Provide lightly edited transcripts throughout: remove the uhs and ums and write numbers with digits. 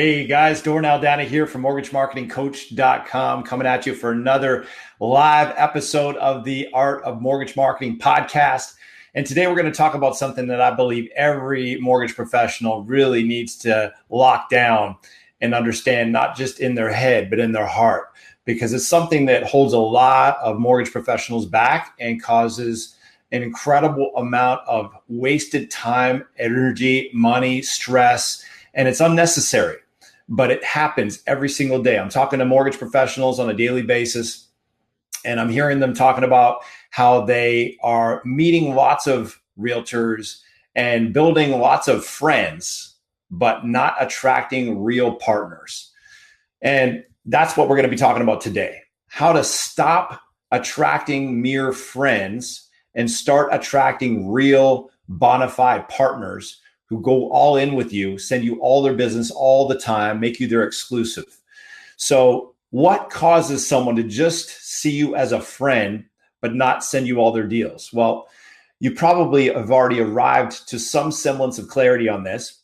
Hey guys, Doren Aldana here from mortgagemarketingcoach.com, coming at you for another live episode of the Art of Mortgage Marketing podcast. And today we're going to talk about something that I believe every mortgage professional really needs to lock down and understand, not just in their head, but in their heart, because it's something that holds a lot of mortgage professionals back and causes an incredible amount of wasted time, energy, money, stress, and it's unnecessary, but it happens every single day. I'm talking to mortgage professionals on a daily basis, and I'm hearing them talking about how they are meeting lots of realtors and building lots of friends, but not attracting real partners. And that's what we're going to be talking about today. How to stop attracting mere friends and start attracting real bona fide partners who go all in with you, send you all their business all the time, make you their exclusive. So what causes someone to just see you as a friend, but not send you all their deals? Well, you probably have already arrived to some semblance of clarity on this,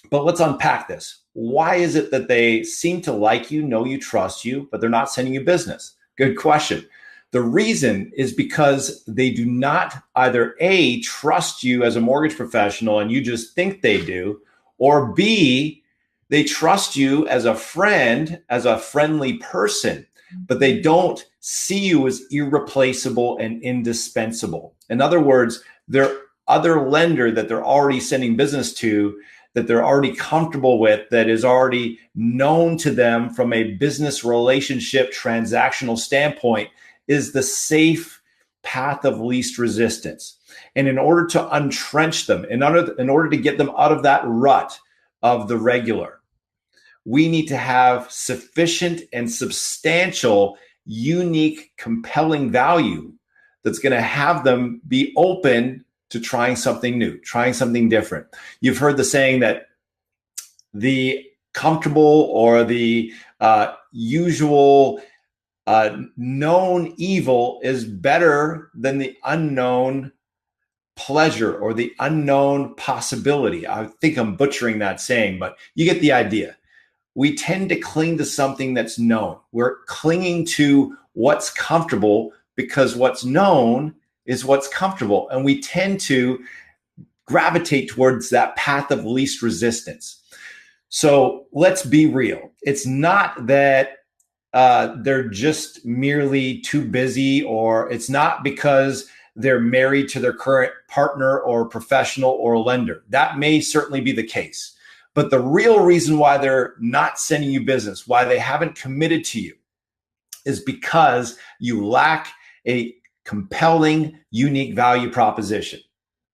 but let's unpack this. Why is it that they seem to like you, know you, trust you, but they're not sending you business? Good question. The reason is because they do not either A, trust you as a mortgage professional and you just think they do, or B, they trust you as a friend, as a friendly person, but they don't see you as irreplaceable and indispensable. In other words, their other lender that they're already sending business to, that they're already comfortable with, that is already known to them from a business relationship transactional standpoint, is the safe path of least resistance. And in order to entrench them, in order to get them out of that rut of the regular, we need to have sufficient and substantial, unique, compelling value that's going to have them be open to trying something new, trying something different. You've heard the saying that the comfortable or the usual known evil is better than the unknown pleasure or the unknown possibility. I think I'm butchering that saying, but you get the idea. We tend to cling to something that's known. We're clinging to what's comfortable because what's known is what's comfortable. And we tend to gravitate towards that path of least resistance. So let's be real. It's not that they're just merely too busy, or it's not because they're married to their current partner or professional or lender. That may certainly be the case. But the real reason why they're not sending you business, why they haven't committed to you, is because you lack a compelling, unique value proposition.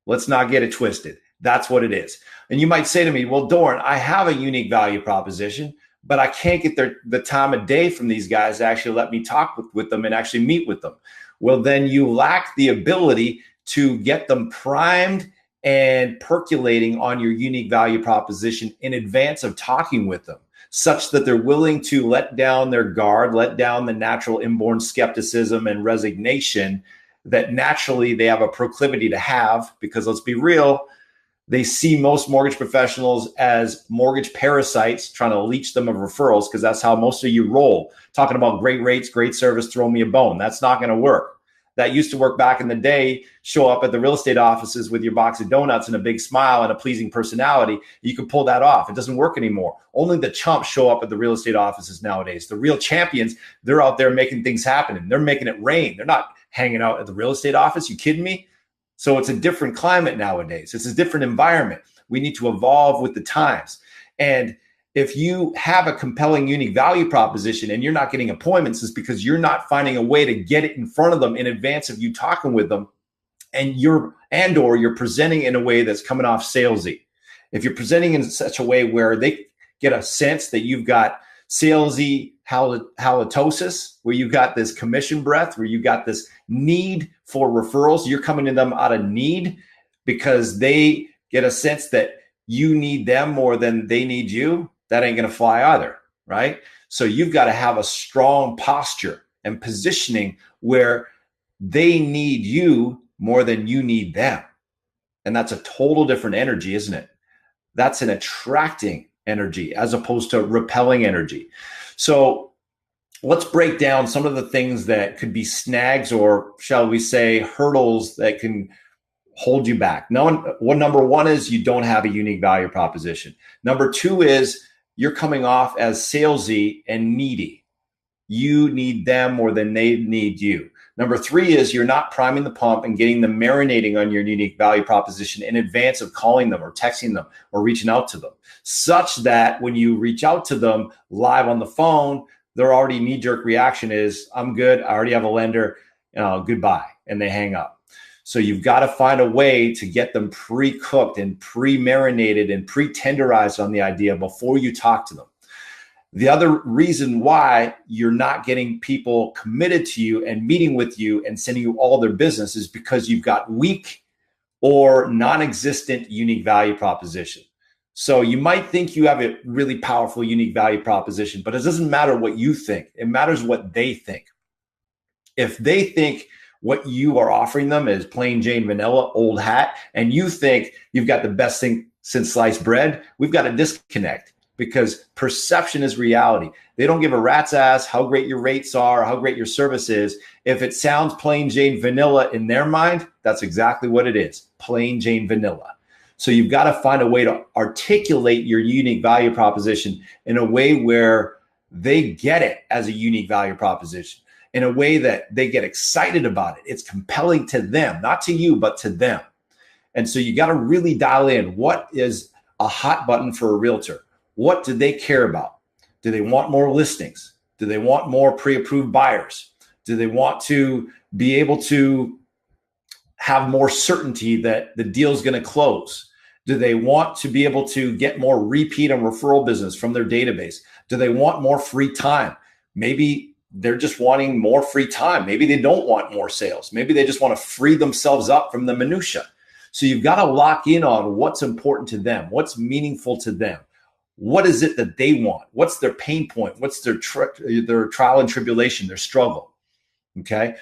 Let's not get it twisted. That's what it is. And you might say to me, well, Doren, I have a unique value proposition, but I can't get the time of day from these guys to actually let me talk with them and actually meet with them. Well, then you lack the ability to get them primed and percolating on your unique value proposition in advance of talking with them, such that they're willing to let down their guard, let down the natural inborn skepticism and resignation that naturally they have a proclivity to have, because let's be real, they see most mortgage professionals as mortgage parasites trying to leech them of referrals, because that's how most of you roll. Talking about great rates, great service, throw me a bone. That's not going to work. That used to work back in the day. Show up at the real estate offices with your box of donuts and a big smile and a pleasing personality. You can pull that off. It doesn't work anymore. Only the chumps show up at the real estate offices nowadays. The real champions, they're out there making things happen and they're making it rain. They're not hanging out at the real estate office. You kidding me? So it's a different climate nowadays. It's a different environment. We need to evolve with the times. And if you have a compelling, unique value proposition and you're not getting appointments, it's because you're not finding a way to get it in front of them in advance of you talking with them. And you're presenting in a way that's coming off salesy. If you're presenting in such a way where they get a sense that you've got salesy halitosis, where you've got this commission breath, where you've got this need for referrals, you're coming to them out of need because they get a sense that you need them more than they need you, that ain't going to fly either, right? So you've got to have a strong posture and positioning where they need you more than you need them. And that's a total different energy, isn't it? That's an attracting energy as opposed to repelling energy. So let's break down some of the things that could be snags, or shall we say hurdles, that can hold you back. Number one is you don't have a unique value proposition. Number two is you're coming off as salesy and needy. You need them more than they need you. Number three is you're not priming the pump and getting them marinating on your unique value proposition in advance of calling them or texting them or reaching out to them, such that when you reach out to them live on the phone, their already knee-jerk reaction is, I'm good, I already have a lender, goodbye, and they hang up. So you've got to find a way to get them pre-cooked and pre-marinated and pre-tenderized on the idea before you talk to them. The other reason why you're not getting people committed to you and meeting with you and sending you all their business is because you've got weak or non-existent unique value proposition. So you might think you have a really powerful unique value proposition, but it doesn't matter what you think. It matters what they think. If they think what you are offering them is plain Jane vanilla, old hat, and you think you've got the best thing since sliced bread, we've got a disconnect. Because perception is reality. They don't give a rat's ass how great your rates are, how great your service is. If it sounds plain Jane vanilla in their mind, that's exactly what it is, plain Jane vanilla. So you've got to find a way to articulate your unique value proposition in a way where they get it as a unique value proposition, in a way that they get excited about it. It's compelling to them, not to you, but to them. And so you got to really dial in what is a hot button for a realtor. What do they care about? Do they want more listings? Do they want more pre-approved buyers? Do they want to be able to have more certainty that the deal is going to close? Do they want to be able to get more repeat and referral business from their database? Do they want more free time? Maybe they're just wanting more free time. Maybe they don't want more sales. Maybe they just want to free themselves up from the minutia. So you've got to lock in on what's important to them, what's meaningful to them. What is it that they want? What's their pain point? What's their trial and tribulation, their struggle? Okay.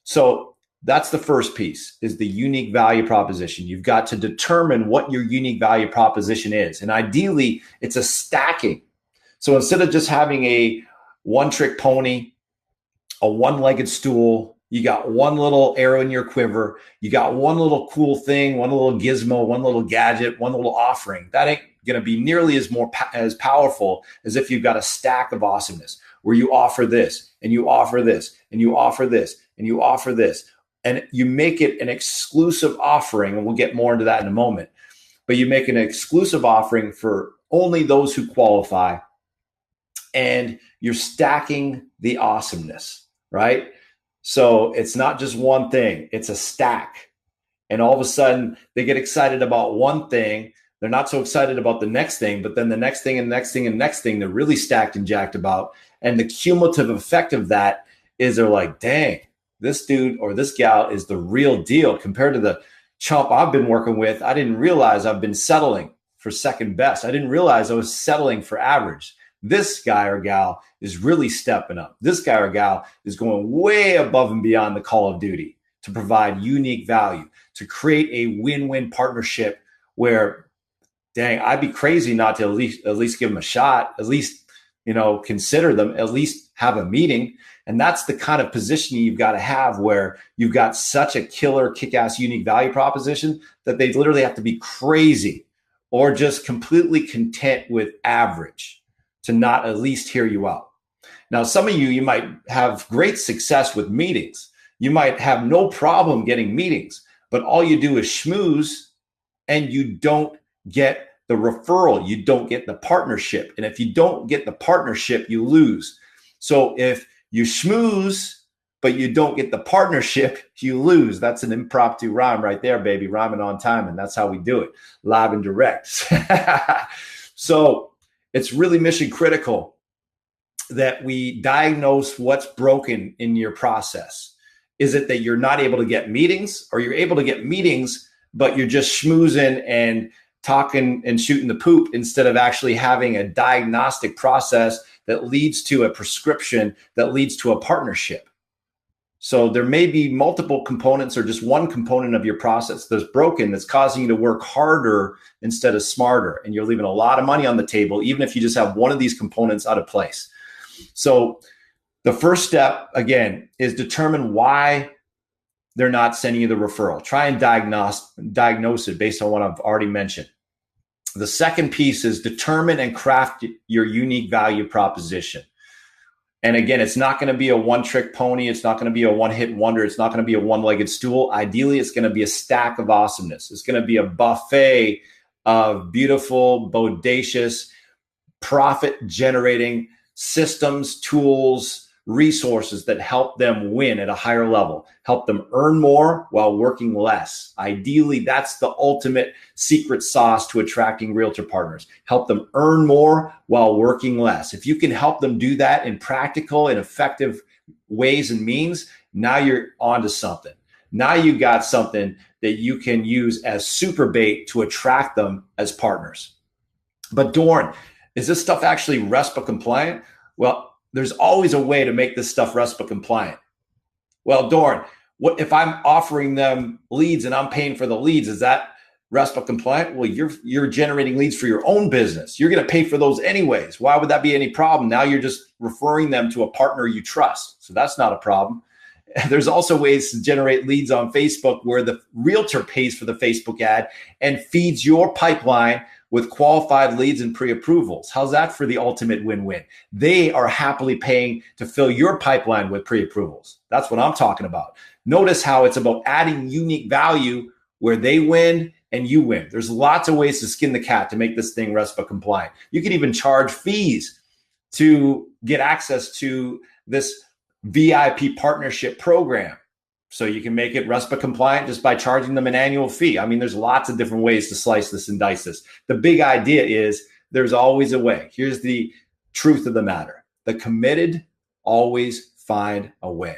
So that's the first piece, is the unique value proposition. You've got to determine what your unique value proposition is. And ideally, it's a stacking. So instead of just having a one-trick pony, a one-legged stool, you got one little arrow in your quiver, you got one little cool thing, one little gizmo, one little gadget, one little offering. That ain't going to be nearly as powerful as if you've got a stack of awesomeness where you offer this and you offer this and you offer this and you offer this, and you make it an exclusive offering. And we'll get more into that in a moment, but you make an exclusive offering for only those who qualify, and you're stacking the awesomeness, right? So it's not just one thing, it's a stack. And all of a sudden they get excited about one thing. They're not so excited about the next thing, but then the next thing and next thing and next thing, they're really stacked and jacked about. And the cumulative effect of that is they're like, dang, this dude or this gal is the real deal compared to the chump I've been working with. I didn't realize I've been settling for second best. I didn't realize I was settling for average. This guy or gal is really stepping up. This guy or gal is going way above and beyond the call of duty to provide unique value, to create a win-win partnership where, dang, I'd be crazy not to at least give them a shot, at least, consider them, at least have a meeting. And that's the kind of positioning you've got to have, where you've got such a killer, kick-ass, unique value proposition that they literally have to be crazy or just completely content with average to not at least hear you out. Now, some of you might have great success with meetings. You might have no problem getting meetings, but all you do is schmooze and you don't get the referral. You don't get the partnership. And if you don't get the partnership, you lose. So if you schmooze, but you don't get the partnership, you lose. That's an impromptu rhyme right there, baby. Rhyming on time. And that's how we do it, live and direct. So it's really mission critical that we diagnose what's broken in your process. Is it that you're not able to get meetings, or you're able to get meetings, but you're just schmoozing and talking and shooting the poop instead of actually having a diagnostic process that leads to a prescription, that leads to a partnership? So there may be multiple components or just one component of your process that's broken, that's causing you to work harder instead of smarter. And you're leaving a lot of money on the table, even if you just have one of these components out of place. So the first step, again, is determine why they're not sending you the referral. Try and diagnose it based on what I've already mentioned. The second piece is determine and craft your unique value proposition. And again, it's not going to be a one-trick pony. It's not going to be a one-hit wonder. It's not going to be a one-legged stool. Ideally, it's going to be a stack of awesomeness. It's going to be a buffet of beautiful, bodacious, profit-generating systems, tools, resources that help them win at a higher level, help them earn more while working less. Ideally, that's the ultimate secret sauce to attracting realtor partners. Help them earn more while working less. If you can help them do that in practical and effective ways and means, now you're onto something. Now you got something that you can use as super bait to attract them as partners. But Doren, is this stuff actually RESPA compliant? Well, there's always a way to make this stuff RESPA compliant. Well, Doren, what if I'm offering them leads and I'm paying for the leads? Is that RESPA compliant? Well, you're generating leads for your own business. You're going to pay for those anyways. Why would that be any problem? Now you're just referring them to a partner you trust. So that's not a problem. There's also ways to generate leads on Facebook where the realtor pays for the Facebook ad and feeds your pipeline with qualified leads and pre-approvals. How's that for the ultimate win-win? They are happily paying to fill your pipeline with pre-approvals. That's what I'm talking about. Notice how it's about adding unique value where they win and you win. There's lots of ways to skin the cat to make this thing RESPA compliant. You can even charge fees to get access to this VIP partnership program. So you can make it RESPA compliant just by charging them an annual fee. I mean, there's lots of different ways to slice this and dice this. The big idea is there's always a way. Here's the truth of the matter. The committed always find a way.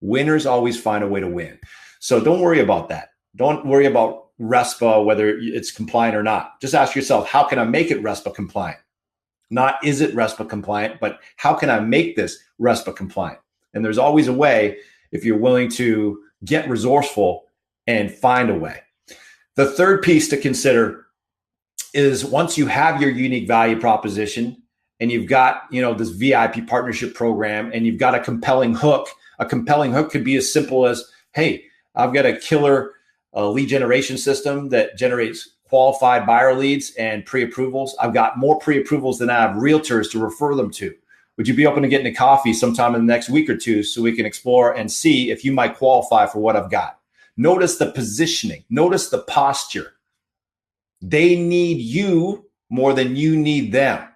Winners always find a way to win. So don't worry about that. Don't worry about RESPA, whether it's compliant or not. Just ask yourself, how can I make it RESPA compliant? Not is it RESPA compliant, but how can I make this RESPA compliant? And there's always a way if you're willing to get resourceful and find a way. The third piece to consider is once you have your unique value proposition and you've got, this VIP partnership program and you've got a compelling hook could be as simple as, hey, I've got a killer lead generation system that generates qualified buyer leads and pre-approvals. I've got more pre-approvals than I have realtors to refer them to. Would you be open to getting a coffee sometime in the next week or two so we can explore and see if you might qualify for what I've got? Notice the positioning. Notice the posture. They need you more than you need them.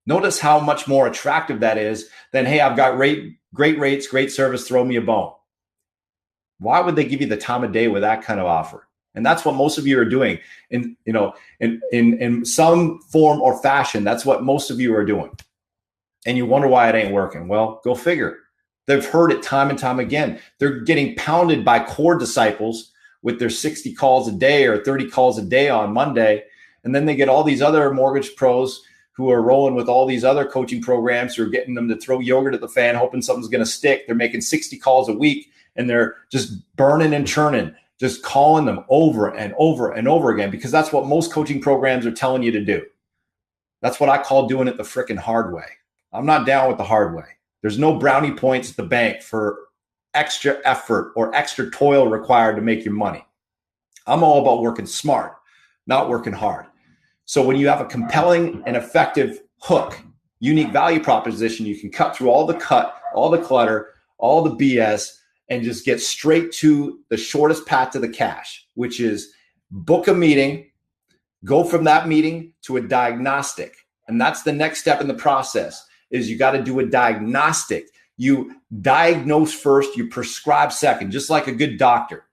Notice how much more attractive that is than, hey, I've got great rates, great service, throw me a bone. Why would they give you the time of day with that kind of offer? And that's what most of you are doing in some form or fashion. That's what most of you are doing. And you wonder why it ain't working. Well, go figure. They've heard it time and time again. They're getting pounded by core disciples with their 60 calls a day or 30 calls a day on Monday. And then they get all these other mortgage pros who are rolling with all these other coaching programs who are getting them to throw yogurt at the fan, hoping something's going to stick. They're making 60 calls a week and they're just burning and churning, just calling them over and over and over again, because that's what most coaching programs are telling you to do. That's what I call doing it the frickin' hard way. I'm not down with the hard way. There's no brownie points at the bank for extra effort or extra toil required to make your money. I'm all about working smart, not working hard. So when you have a compelling and effective hook, unique value proposition, you can cut through all the clutter, all the BS, and just get straight to the shortest path to the cash, which is book a meeting, go from that meeting to a diagnostic. And that's the next step in the process. Is you got to do a diagnostic. You diagnose first, you prescribe second, just like a good doctor.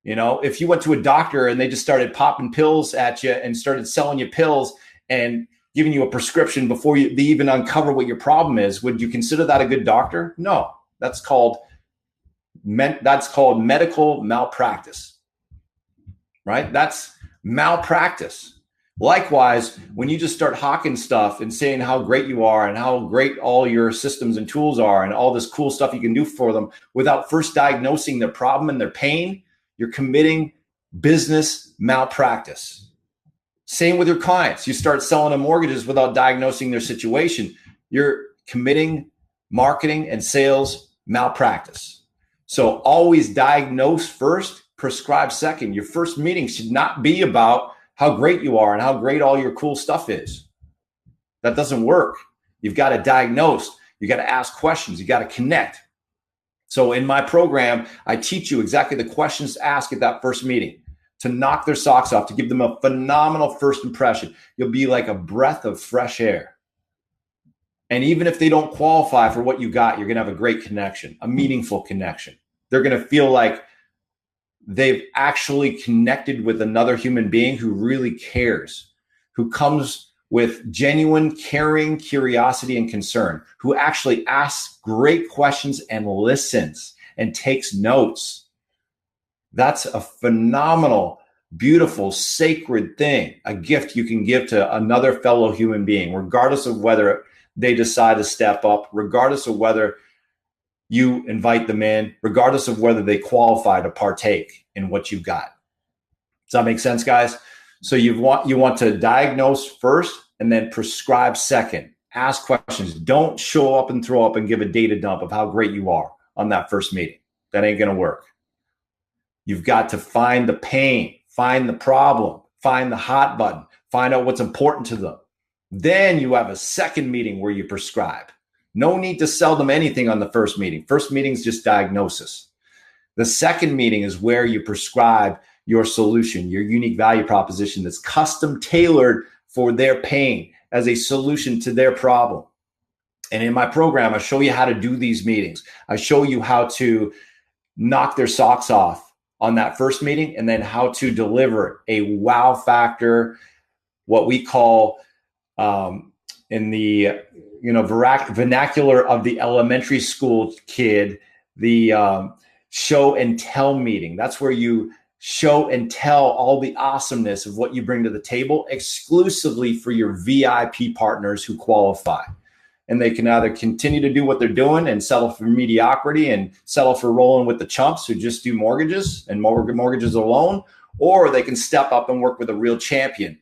If you went to a doctor and they just started popping pills at you and started selling you pills and giving you a prescription before they even uncover what your problem is, would you consider that a good doctor? No, that's called medical malpractice, right? That's malpractice. Likewise, when you just start hawking stuff and saying how great you are and how great all your systems and tools are and all this cool stuff you can do for them without first diagnosing their problem and their pain, you're committing business malpractice. Same with your clients. You start selling them mortgages without diagnosing their situation. You're committing marketing and sales malpractice. So always diagnose first, prescribe second. Your first meeting should not be about how great you are and how great all your cool stuff is. That doesn't work. You've got to diagnose. You got to ask questions. You got to connect. So in my program, I teach you exactly the questions to ask at that first meeting to knock their socks off, to give them a phenomenal first impression. You'll be like a breath of fresh air. And even if they don't qualify for what you got, you're going to have a great connection, a meaningful connection. They're going to feel like they've actually connected with another human being who really cares, who comes with genuine caring, curiosity, and concern, who actually asks great questions and listens and takes notes. That's a phenomenal, beautiful, sacred thing, a gift you can give to another fellow human being, regardless of whether they decide to step up, regardless of whether you invite them in, regardless of whether they qualify to partake in what you've got. Does that make sense, guys? So you want to diagnose first and then prescribe second. Ask questions. Don't show up and throw up and give a data dump of how great you are on that first meeting. That ain't going to work. You've got to find the pain, find the problem, find the hot button, find out what's important to them. Then you have a second meeting where you prescribe. No need to sell them anything on the first meeting. First meeting is just diagnosis. The second meeting is where you prescribe your solution, your unique value proposition that's custom tailored for their pain as a solution to their problem. And in my program, I show you how to do these meetings. I show you how to knock their socks off on that first meeting and then how to deliver a wow factor, what we call in the vernacular of the elementary school kid, the show and tell meeting. That's where you show and tell all the awesomeness of what you bring to the table exclusively for your VIP partners who qualify. And they can either continue to do what they're doing and settle for mediocrity and settle for rolling with the chumps who just do mortgages and mortgages alone, or they can step up and work with a real champion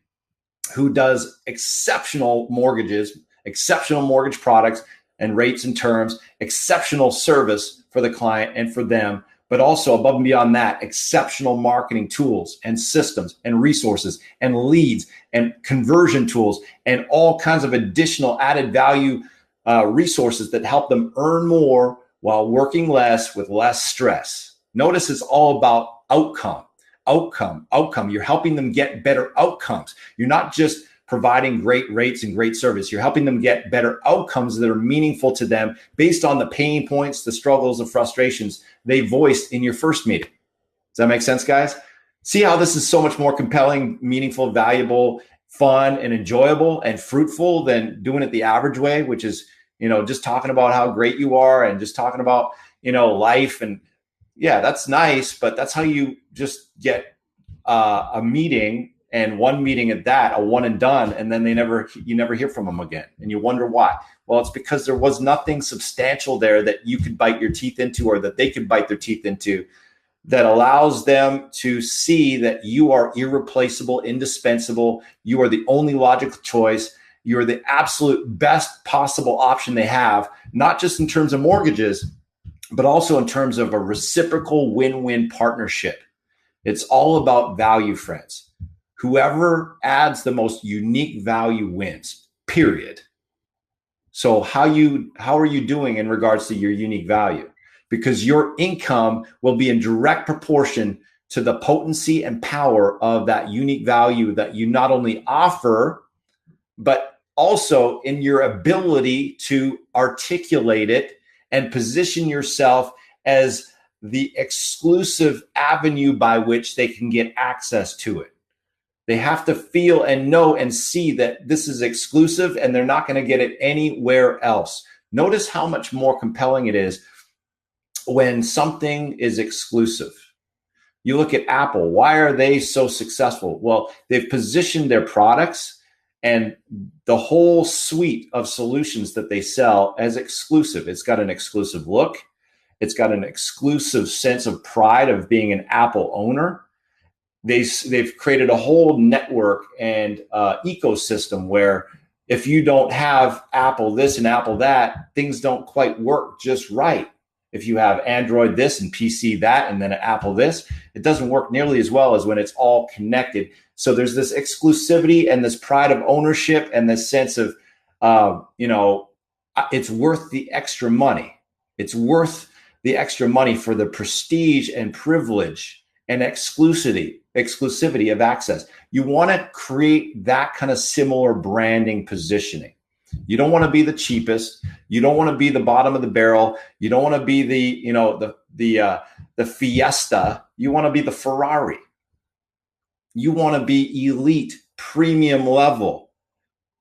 who does exceptional mortgages, exceptional mortgage products and rates and terms, exceptional service for the client and for them, but also above and beyond that, exceptional marketing tools and systems and resources and leads and conversion tools and all kinds of additional added value resources that help them earn more while working less with less stress. Notice it's all about outcome. You're helping them get better outcomes. You're not just providing great rates and great service. You're helping them get better outcomes that are meaningful to them based on the pain points, the struggles, the frustrations they voiced in your first meeting. Does that make sense, guys? See how this is so much more compelling, meaningful, valuable, fun, and enjoyable and fruitful than doing it the average way, which is, just talking about how great you are and just talking about, life. And yeah, that's nice, but that's how you just get a meeting, and one meeting at that, a one and done, and then you never hear from them again. And you wonder why. Well, it's because there was nothing substantial there that you could bite your teeth into or that they could bite their teeth into that allows them to see that you are irreplaceable, indispensable. You are the only logical choice. You're the absolute best possible option they have, not just in terms of mortgages, but also in terms of a reciprocal win-win partnership. It's all about value, friends. Whoever adds the most unique value wins, period. So how are you doing in regards to your unique value? Because your income will be in direct proportion to the potency and power of that unique value that you not only offer, but also in your ability to articulate it and position yourself as the exclusive avenue by which they can get access to it. They have to feel and know and see that this is exclusive and they're not going to get it anywhere else. Notice how much more compelling it is when something is exclusive. You look at Apple. Why are they so successful? Well, they've positioned their products and the whole suite of solutions that they sell as exclusive. It's got an exclusive look. It's got an exclusive sense of pride of being an Apple owner. They've created a whole network and ecosystem where if you don't have Apple this and Apple that, things don't quite work just right. If you have Android this and PC that, and then Apple this, it doesn't work nearly as well as when it's all connected. So there's this exclusivity and this pride of ownership and this sense of, it's worth the extra money. It's worth the extra money for the prestige and privilege and exclusivity of access. You want to create that kind of similar branding positioning. You don't want to be the cheapest. You don't want to be the bottom of the barrel. You don't want to be the Fiesta. You want to be the Ferrari. You want to be elite, premium level,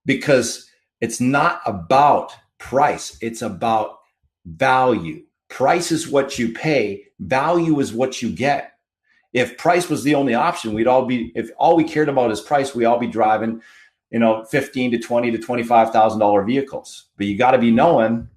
because it's not about price. It's about value. Price is what you pay. Value is what you get. If price was the only option, if all we cared about is price, we all be driving, $15,000 to $20,000 to $25,000 vehicles. But you got to be knowing,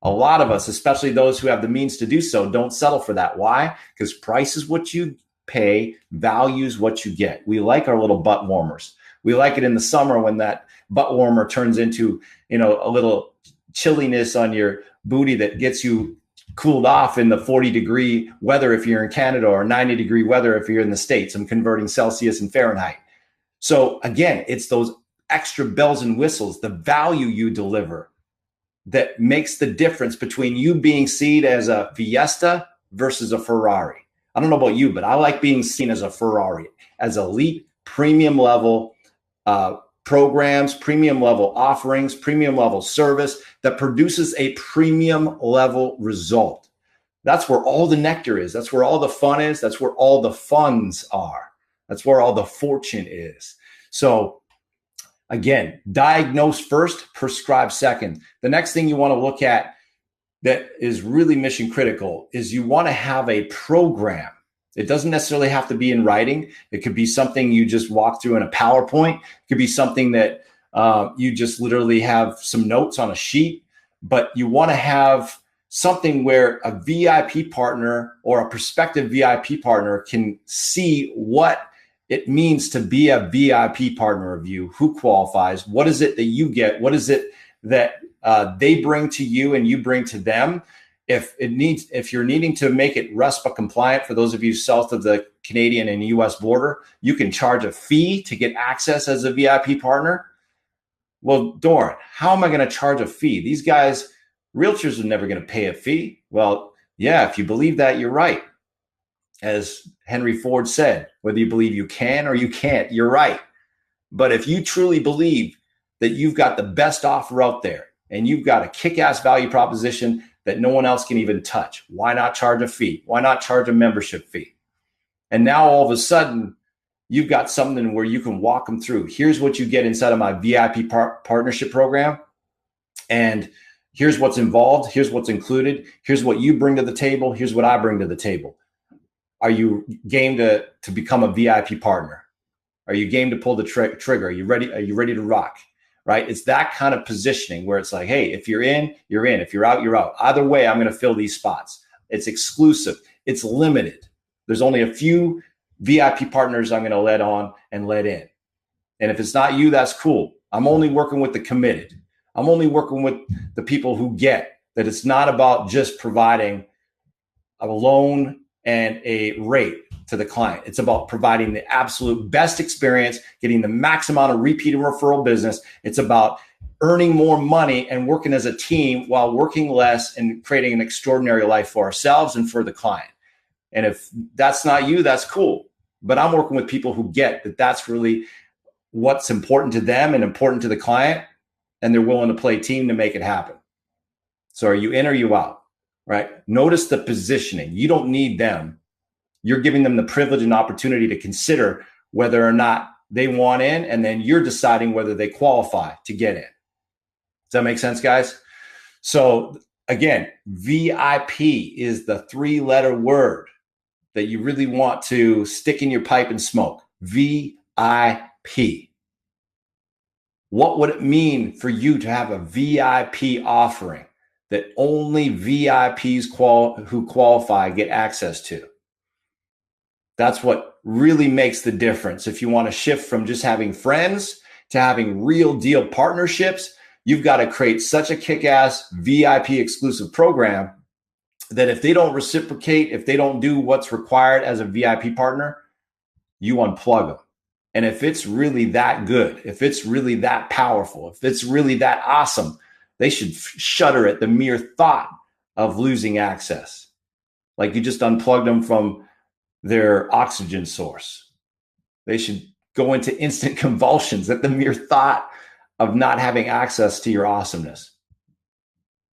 a lot of us, especially those who have the means to do so, don't settle for that. Why? Because price is what you pay, value is what you get. We like our little butt warmers. We like it in the summer when that butt warmer turns into, a little chilliness on your booty that gets you cooled off in the 40-degree weather if you're in Canada, or 90-degree weather if you're in the States. I'm converting Celsius and Fahrenheit. So again, it's those extra bells and whistles, the value you deliver, that makes the difference between you being seen as a Fiesta versus a Ferrari. I don't know about you, but I like being seen as a Ferrari, as elite, premium level programs, premium level offerings, premium level service that produces a premium level result. That's where all the nectar is. That's where all the fun is. That's where all the funds are. That's where all the fortune is. So again, diagnose first, prescribe second. The next thing you want to look at that is really mission critical is you want to have a program. It doesn't necessarily have to be in writing. It could be something you just walk through in a PowerPoint. It could be something that you just literally have some notes on a sheet, but you want to have something where a VIP partner or a prospective VIP partner can see what it means to be a VIP partner of you, who qualifies, what is it that you get, what is it that they bring to you and you bring to them. If you're needing to make it RESPA compliant, for those of you south of the Canadian and US border, you can charge a fee to get access as a VIP partner. Well, Doren, how am I going to charge a fee? These guys, realtors are never going to pay a fee. Well, yeah, if you believe that, you're right. As Henry Ford said, whether you believe you can or you can't, you're right. But if you truly believe that you've got the best offer out there and you've got a kick-ass value proposition that no one else can even touch, why not charge a fee? Why not charge a membership fee? And now all of a sudden, you've got something where you can walk them through. Here's what you get inside of my VIP partnership program. And here's what's involved. Here's what's included. Here's what you bring to the table. Here's what I bring to the table. Are you game to become a VIP partner? Are you game to pull the trigger? Are you ready to rock? Right? It's that kind of positioning where it's like, hey, if you're in, you're in. If you're out, you're out. Either way, I'm going to fill these spots. It's exclusive. It's limited. There's only a few VIP partners I'm going to let on and let in. And if it's not you, that's cool. I'm only working with the committed. I'm only working with the people who get that it's not about just providing a loan and a rate to the client. It's about providing the absolute best experience, getting the max amount of repeat and referral business. It's about earning more money and working as a team while working less and creating an extraordinary life for ourselves and for the client. And if that's not you, that's cool. But I'm working with people who get that that's really what's important to them and important to the client, and they're willing to play team to make it happen. So are you in or you out? Right? Notice the positioning. You don't need them. You're giving them the privilege and opportunity to consider whether or not they want in, and then you're deciding whether they qualify to get in. Does that make sense, guys? So again, VIP is the 3-letter word that you really want to stick in your pipe and smoke? VIP. What would it mean for you to have a VIP offering that only VIPs who qualify get access to? That's what really makes the difference. If you want to shift from just having friends to having real deal partnerships, you've got to create such a kick-ass VIP exclusive program that if they don't reciprocate, if they don't do what's required as a VIP partner, you unplug them. And if it's really that good, if it's really that powerful, if it's really that awesome, they should shudder at the mere thought of losing access. Like you just unplugged them from their oxygen source. They should go into instant convulsions at the mere thought of not having access to your awesomeness.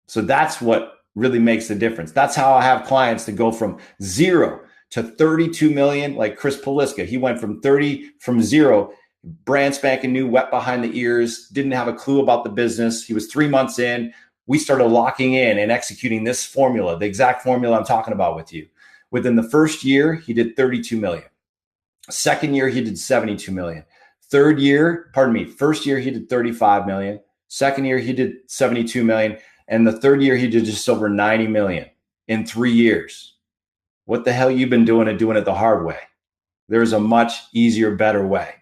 So that's what really makes the difference. That's how I have clients that go from 0 to 32 million, like Chris Poliska. He went from 0, brand spanking new, wet behind the ears, didn't have a clue about the business. He was 3 months in. We started locking in and executing this formula, the exact formula I'm talking about with you. Within the first year, he did 32 million. Second year, he did 72 million. First year, he did 35 million. Second year, he did 72 million. And the third year, he did just over 90 million in 3 years. What the hell you've been doing and doing it the hard way? There's a much easier, better way.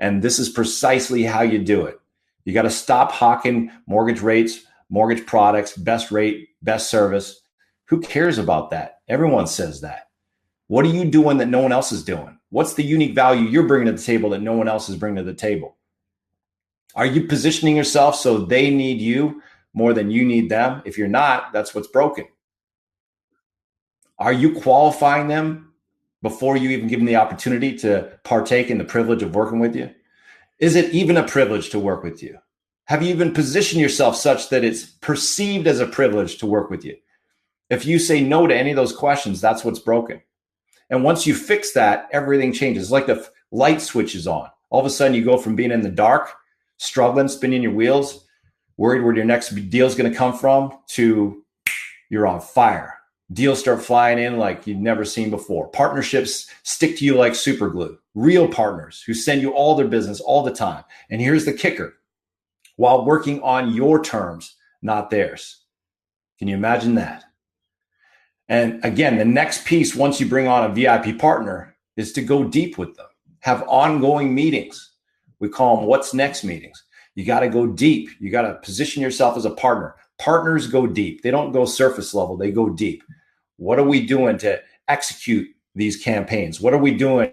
And this is precisely how you do it. You got to stop hawking mortgage rates, mortgage products, best rate, best service. Who cares about that? Everyone says that. What are you doing that no one else is doing? What's the unique value you're bringing to the table that no one else is bringing to the table? Are you positioning yourself so they need you more than you need them? If you're not, that's what's broken. Are you qualifying them before you even give them the opportunity to partake in the privilege of working with you? Is it even a privilege to work with you? Have you even positioned yourself such that it's perceived as a privilege to work with you? If you say no to any of those questions, that's what's broken. And once you fix that, everything changes. It's like the light switch is on. All of a sudden you go from being in the dark, struggling, spinning your wheels, worried where your next deal is going to come from, to you're on fire. Deals start flying in like you've never seen before. Partnerships stick to you like super glue. Real partners who send you all their business all the time. And here's the kicker: while working on your terms, not theirs. Can you imagine that? And again, the next piece, once you bring on a VIP partner, is to go deep with them. Have ongoing meetings. We call them what's next meetings. You got to go deep. You got to position yourself as a partner. Partners go deep. They don't go surface level. They go deep. What are we doing to execute these campaigns? What are we doing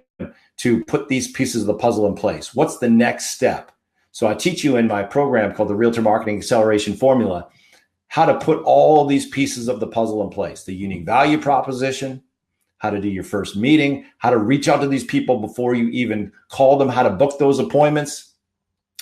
to put these pieces of the puzzle in place? What's the next step? So I teach you in my program called the Realtor Marketing Acceleration Formula how to put all these pieces of the puzzle in place. The unique value proposition, how to do your first meeting, how to reach out to these people before you even call them, how to book those appointments.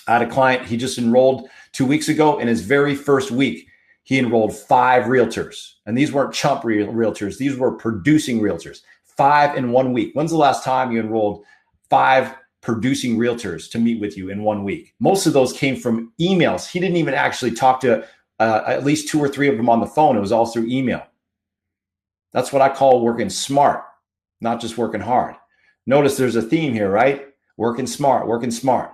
I had a client, he just enrolled 2 weeks ago. In his very first week, he enrolled 5 realtors. And these weren't chump realtors. These were producing realtors. 5 in 1 week. When's the last time you enrolled 5 producing realtors to meet with you in 1 week? Most of those came from emails. He didn't even actually talk to at least 2 or 3 of them on the phone. It was all through email. That's what I call working smart, not just working hard. Notice there's a theme here, right? Working smart, working smart.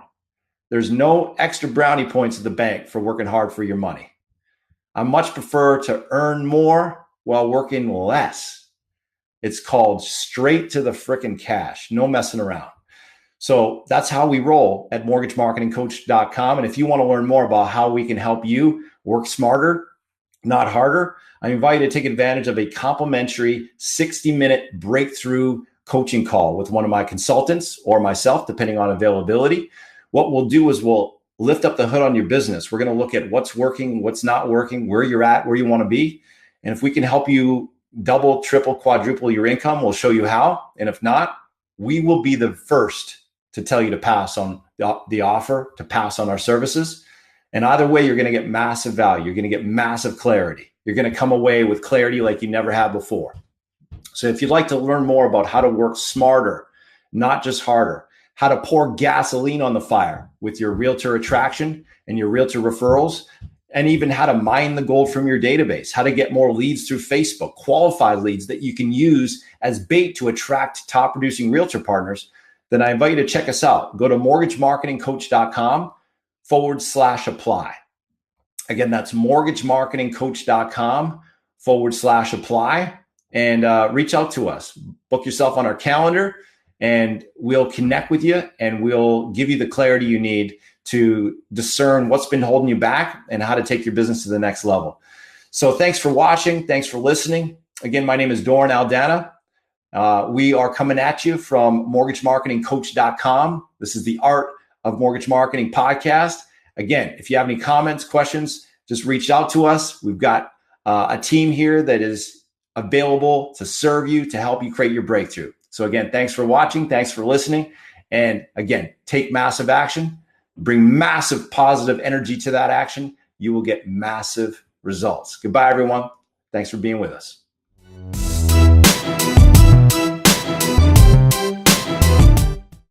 There's no extra brownie points at the bank for working hard for your money. I much prefer to earn more while working less. It's called straight to the frickin' cash. No messing around. So that's how we roll at mortgagemarketingcoach.com. And if you want to learn more about how we can help you work smarter, not harder, I invite you to take advantage of a complimentary 60-minute breakthrough coaching call with one of my consultants or myself, depending on availability. What we'll do is we'll lift up the hood on your business. We're going to look at what's working, what's not working, where you're at, where you want to be. And if we can help you double, triple, quadruple your income, we'll show you how. And if not, we will be the first to tell you to pass on the offer, to pass on our services. And either way, you're going to get massive value. You're going to get massive clarity. You're going to come away with clarity like you never had before. So if you'd like to learn more about how to work smarter, not just harder, how to pour gasoline on the fire with your realtor attraction and your realtor referrals, and even how to mine the gold from your database, how to get more leads through Facebook, qualified leads that you can use as bait to attract top producing realtor partners, then I invite you to check us out. Go to mortgagemarketingcoach.com/apply. Again, that's mortgagemarketingcoach.com/apply, and reach out to us. Book yourself on our calendar and we'll connect with you and we'll give you the clarity you need to discern what's been holding you back and how to take your business to the next level. So thanks for watching. Thanks for listening. Again, my name is Doren Aldana. We are coming at you from mortgagemarketingcoach.com. This is the Art of Mortgage Marketing podcast. Again, if you have any comments, questions, just reach out to us. We've got a team here that is available to serve you, to help you create your breakthrough. So again, thanks for watching. Thanks for listening. And again, take massive action. Bring massive positive energy to that action. You will get massive results. Goodbye, everyone. Thanks for being with us.